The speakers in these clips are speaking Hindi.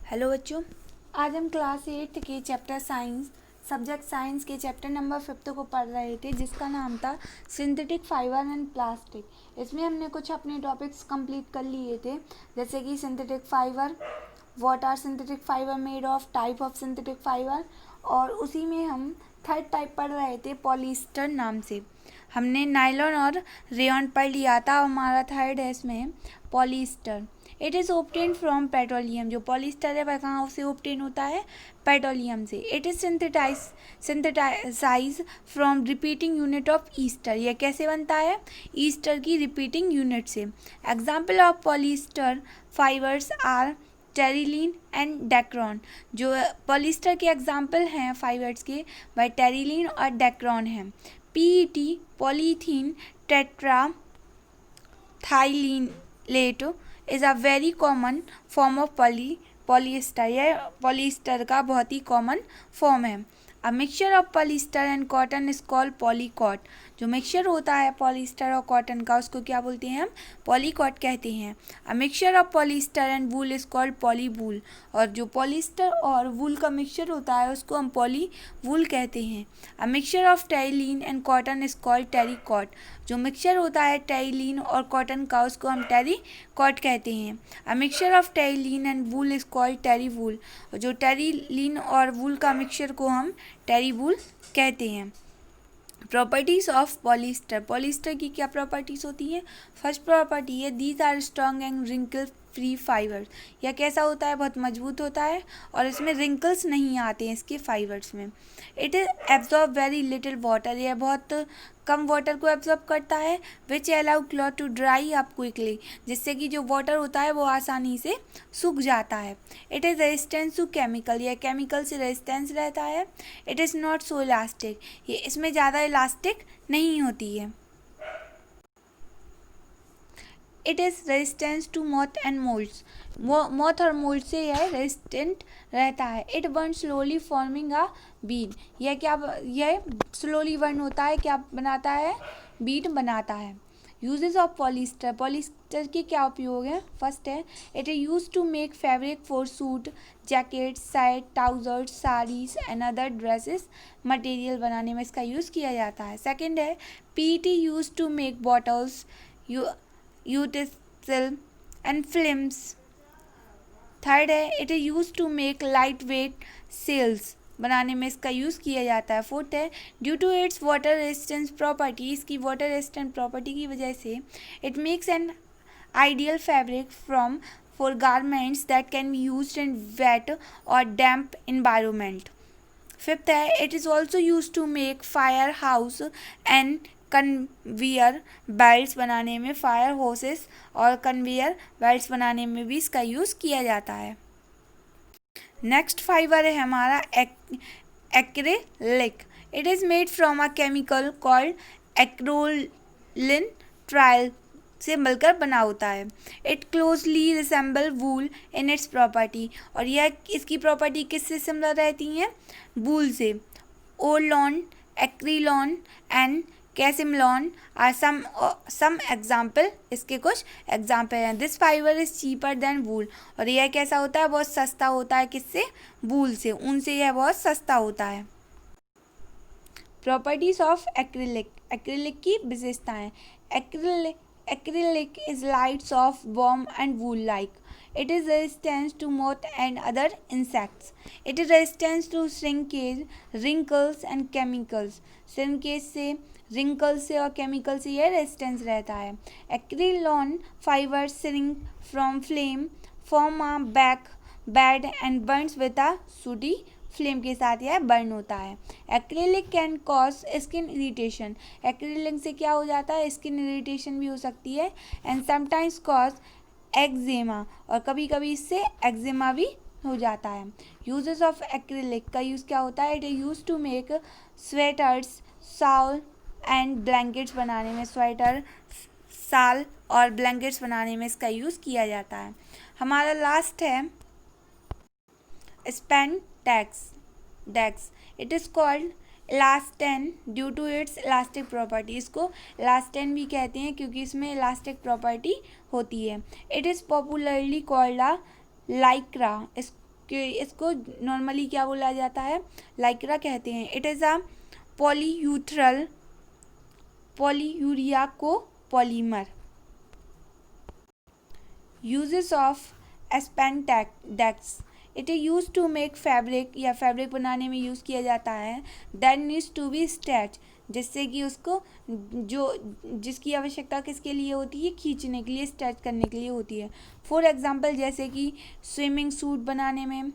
हेलो बच्चों, आज हम क्लास 8 के चैप्टर साइंस सब्जेक्ट साइंस के चैप्टर नंबर 5 को पढ़ रहे थे, जिसका नाम था सिंथेटिक फाइबर एंड प्लास्टिक। इसमें हमने कुछ अपने टॉपिक्स कंप्लीट कर लिए थे, जैसे कि synthetic fibre, what are synthetic fibre made of, type of synthetic fibre, और उसी में हम थर्ड टाइप पढ़ रहे थे पॉलिएस्टर नाम से। हमने नायलॉन और रेयॉन पढ़ लिया था। हमारा थर्ड है इसमें polyester. It is obtain from petroleum. जो पॉलिएस्टर है वह कहाँ से ऑब्टेन होता है? पेट्रोलियम से। It is synthesize from repeating unit of ester. यह कैसे बनता है? ईस्टर की रिपीटिंग यूनिट से। Example of polyester fibres are Terylene and Dacron. जो पॉलिएस्टर के एग्जाम्पल हैं फाइबर्स के, वह टेरिलीन और डेक्रॉन हैं। PET polythene terephthalate is a very common form of polyester. यह पॉलिएस्टर का बहुत ही कॉमन फॉर्म है। A mixture of polyester and cotton is called polycot. जो मिक्सचर होता है पॉलिएस्टर और कॉटन का, उसको क्या बोलते हैं हम? पॉलीकॉट कहते हैं। A mixture of polyester and wool is called polywool. और जो पॉलिएस्टर और वूल का मिक्सचर होता है उसको हम पॉलीवूल कहते हैं। A mixture of Terylene and cotton is called terricot. जो मिक्सचर होता है टेरिलीन और कॉटन का, उसको हम टेरिकॉट कहते हैं। A mixture of Terylene and wool is called terrywool. जो टेरिलीन और वूल का मिक्सचर को हम टेरीवूल कहते हैं। Properties of polyester. पॉलिएस्टर की क्या प्रॉपर्टीज होती हैं? फर्स्ट प्रॉपर्टी है these are strong and wrinkle free fibres. यह कैसा होता है? बहुत मजबूत होता है और इसमें रिंकल्स नहीं आते हैं इसके फाइबर्स में। It is absorb very little water. यह बहुत कम वाटर को एब्जॉर्ब करता है। Which allow cloth to dry up quickly. जिससे कि जो वाटर होता है वो आसानी से सूख जाता है। It is resistance to chemical. यह केमिकल से रेजिस्टेंस रहता है। It is not so elastic. ये इसमें ज़्यादा इलास्टिक नहीं होती है। It is resistance to moth and moulds. Moth और मोल्ड से यह रेजिस्टेंट रहता है। It burn slowly forming a bead. यह स्लोली बर्न होता है, क्या बनाता है? बीड बनाता है। Uses of polyester. पॉलिएस्टर के क्या उपयोग हैं? फर्स्ट है it is use to make fabric for suit, jacket, shirt, trousers, saris and other dresses. Material बनाने में इसका यूज़ किया जाता है। सेकेंड है PET use to make bottles, utensil and films. Third है it is use to make light weight sails. बनाने में इसका यूज़ किया जाता है। फोर्थ है due to its water resistance property. इसकी वाटर रेजिस्टेंट प्रॉपर्टी की वजह से it makes an ideal fabric from for garments that can be used in wet or damp environment. Fifth है it is also use to make fire house and conveyor belts. बनाने में फायर हाउसेस और कन्वेयर बेल्ट्स बनाने में भी इसका यूज़ किया जाता है। नेक्स्ट फाइबर है हमारा acrylic. It is made from a chemical called acrolein trial से मिलकर बना होता है। It closely resemble wool in its property. और यह इसकी प्रॉपर्टी किससे सिमिलर रहती हैं? वूल से। Orlon, Acrilan and Cashmilon are some example. इसके कुछ एग्जाम्पल हैं। This fibre is cheaper than wool. और यह कैसा होता है? बहुत सस्ता होता है। किससे? वूल से। ऊन से यह बहुत सस्ता होता है। Properties of acrylic. एक्रिलिक की विशेषताएं। Acrylic is light, soft, warm and wool like. It is resistant to moth and other insects. It is resistant to shrinkage, wrinkles and chemicals. Shrinkage से, wrinkles से और chemical से यह resistance रहता है. Acrylon fibers shrink from flame, form a black bed and burns with a sooty flame के साथ यह बर्न होता है। Acrylic can cause skin irritation. Acrylic से क्या हो जाता है? स्किन इरिटेशन भी हो सकती है। And sometimes cause eczema. और कभी कभी इससे एक्जेमा भी हो जाता है। यूजेस ऑफ एक्रेलिक का यूज़ क्या होता है? It is use to make sweaters, shawl and blankets. बनाने में स्वेटर, शाल और ब्लैंकेट्स बनाने में इसका यूज़ किया जाता है। हमारा लास्ट है spandex. It is called elastane due to its elastic property. इसको इलास्टेन भी कहते हैं क्योंकि इसमें इलास्टिक प्रॉपर्टी होती है। It is popularly called a Lycra. कि इसको नॉर्मली क्या बोला जाता है, लाइक्रा कहते हैं। It is a polyurea copolymer. Uses of spandex, it is use to make fabric, या फैब्रिक बनाने में यूज़ किया जाता है। That needs to be stretch, जिससे कि उसको जिसकी आवश्यकता किसके लिए होती है, खींचने के लिए, स्ट्रेच करने के लिए होती है। फॉर एग्जांपल जैसे कि स्विमिंग सूट बनाने में,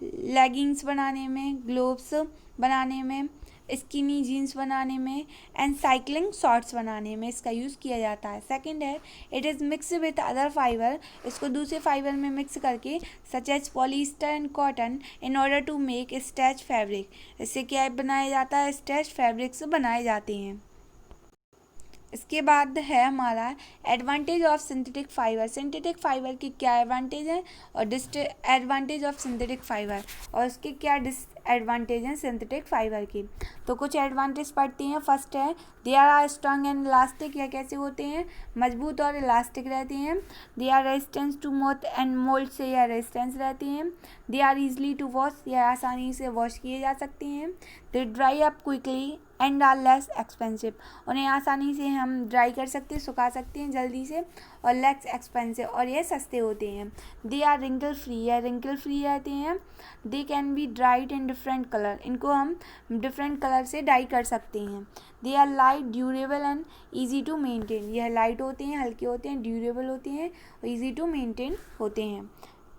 लेगिंग्स बनाने में, ग्लोव्स बनाने में, स्किनी जीन्स बनाने में एंड साइकिलिंग शॉर्ट्स बनाने में इसका यूज़ किया जाता है। सेकंड है it is mix with other fibre, इसको दूसरे फाइबर में मिक्स करके such as polyester and cotton in order to make stretch fabric, इससे क्या बनाया जाता है, स्ट्रेच फैब्रिक्स बनाए जाते हैं। इसके बाद है हमारा advantage of synthetic fibre. Synthetic fibre के क्या एडवांटेज हैं और डिसएडवांटेज ऑफ सिंथेटिक फाइबर, और इसके क्या डिसएडवांटेज हैं सिंथेटिक फाइबर की। तो कुछ एडवांटेज पढ़ते हैं। फर्स्ट है they are strong and elastic, या कैसे होते हैं, मजबूत और इलास्टिक रहते हैं। They are resistance to moth and mould, से या रेजिस्टेंस रहते हैं। They are easily to wash, या आसानी से वॉश किए जा सकते हैं। They dry up quickly and are less expensive, उन्हें आसानी से हम ड्राई कर सकते हैं, सुखा सकते हैं जल्दी से, और लेस एक्सपेंसिव, और ये सस्ते होते हैं। दे आर रिंकल फ्री, या रिंकल फ्री रहते हैं। They can be dried in different colour, इनको हम डिफरेंट कलर से डाई कर सकते हैं। They are light, durable and easy to maintain, यह लाइट होते हैं, हल्के होते हैं, ड्यूरेबल होते हैं और ईजी टू मेनटेन होते हैं।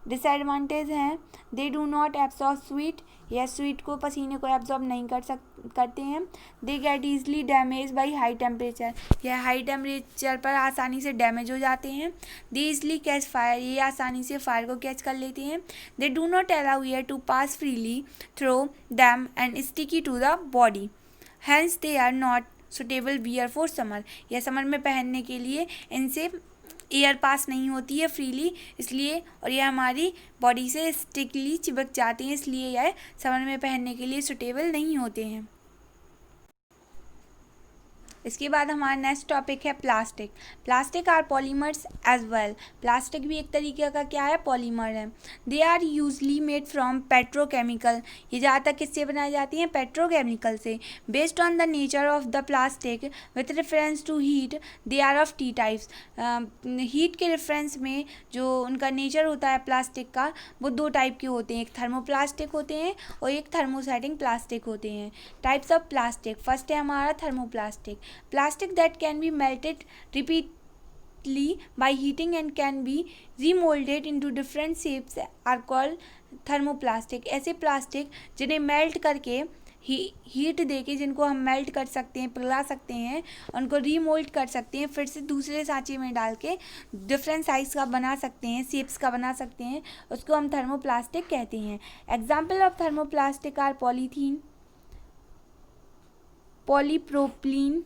डिसएडवांटेज हैं they do not absorb sweet, यह स्वीट को, पसीने को एब्जॉर्ब नहीं करते हैं। They get easily damage by high temperature, यह हाई टेम्परेचर पर आसानी से डैमेज हो जाते हैं। दे ईजली कैच फायर, ये आसानी से फायर को कैच कर लेते हैं। They do not allow air to pass freely through them and sticky to the body, hence they are not suitable wear for summer, यह समर में पहनने के लिए इनसे एयर पास नहीं होती है फ्रीली, इसलिए, और यह हमारी बॉडी से स्टिकली चिपक जाते हैं, इसलिए यह समर में पहनने के लिए सुटेबल नहीं होते हैं। इसके बाद हमारा नेक्स्ट टॉपिक है plastic. Plastic are polymers as well, plastic भी एक तरीके का क्या है, पॉलीमर है। They are usually made from petrochemical, ये ज़्यादातर किससे बनाई जाती हैं, पेट्रोकेमिकल से। Based on the nature of the plastic with reference to heat, they are of two types, heat के रेफरेंस में जो उनका नेचर होता है प्लास्टिक का, वो दो टाइप के होते हैं, एक थर्मोप्लास्टिक होते हैं और एक थर्मोसेटिंग प्लास्टिक होते हैं। टाइप्स ऑफ प्लास्टिक, फर्स्ट है हमारा thermoplastic. Plastic that can be melted repeatedly by heating and can be remolded into different shapes are called thermoplastic। ऐसे प्लास्टिक जिन्हें मेल्ट करके हीट देके, जिनको हम मेल्ट कर सकते हैं, पिघला सकते हैं, उनको रीमोल्ड कर सकते हैं, फिर से दूसरे सांचे में डाल के डिफरेंट साइज़ का बना सकते हैं, शेप्स का बना सकते हैं, उसको हम थर्मोप्लास्टिक कहते हैं। Example of thermoplastic are polythene, polypropylene,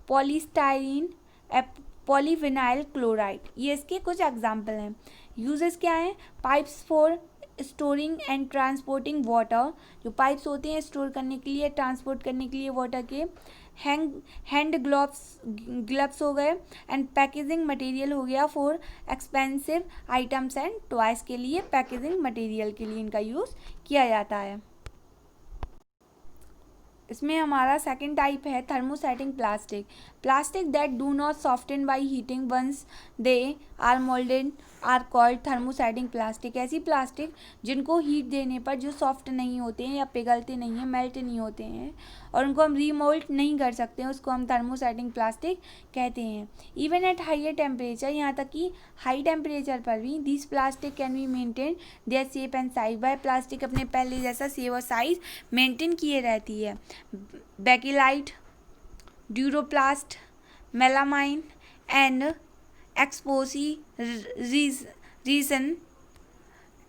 polystyrene, polyvinyl chloride, ये इसके कुछ एग्जाम्पल हैं। यूजेस क्या हैं, pipes for storing and transporting water, जो पाइप्स होते हैं स्टोर करने के लिए, ट्रांसपोर्ट करने के लिए वाटर के। हैंड ग्लव्स हो गए, एंड पैकेजिंग मटेरियल हो गया for expensive items and toys के लिए, पैकेजिंग मटेरियल के लिए इनका यूज़ किया जाता है। इसमें हमारा सेकंड टाइप है thermosetting plastic. Plastic that do not soften by heating once they are moulded are called thermosetting plastic. ऐसी प्लास्टिक जिनको हीट देने पर जो सॉफ्ट नहीं होते हैं या पिघलते नहीं हैं, मेल्ट नहीं होते हैं, और उनको हम रीमोल्ड नहीं कर सकते हैं, उसको हम थर्मोसेटिंग प्लास्टिक कहते हैं। इवन एट हाइयर टेम्परेचर, यहाँ तक कि हाई टेम्परेचर पर भी this plastic can be maintain their shape and size, वह प्लास्टिक अपने पहले जैसा शेप और साइज मेंटेन किए रहती है। बेकिलाइट, ड्यूरोप्लास्ट, मेलामाइन एंड एक्सपोसी resin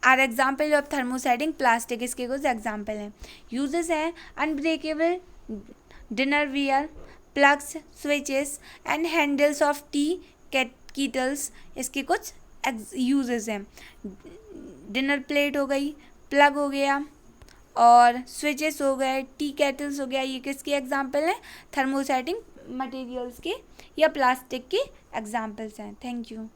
are example of thermosetting plastic. इसके कुछ एग्जाम्पल हैं। यूजेस हैं unbreakable dinnerware, plugs, switches and handles of tea kettles, इसके कुछ यूजेस हैं। डिनर प्लेट हो गई, प्लग हो गया और स्विचेस हो गए, टी केटल्स हो गया, ये किसके एग्जाम्पल हैं, थर्मोसेटिंग मटेरियल्स के या प्लास्टिक के एग्जाम्पल्स हैं। Thank you.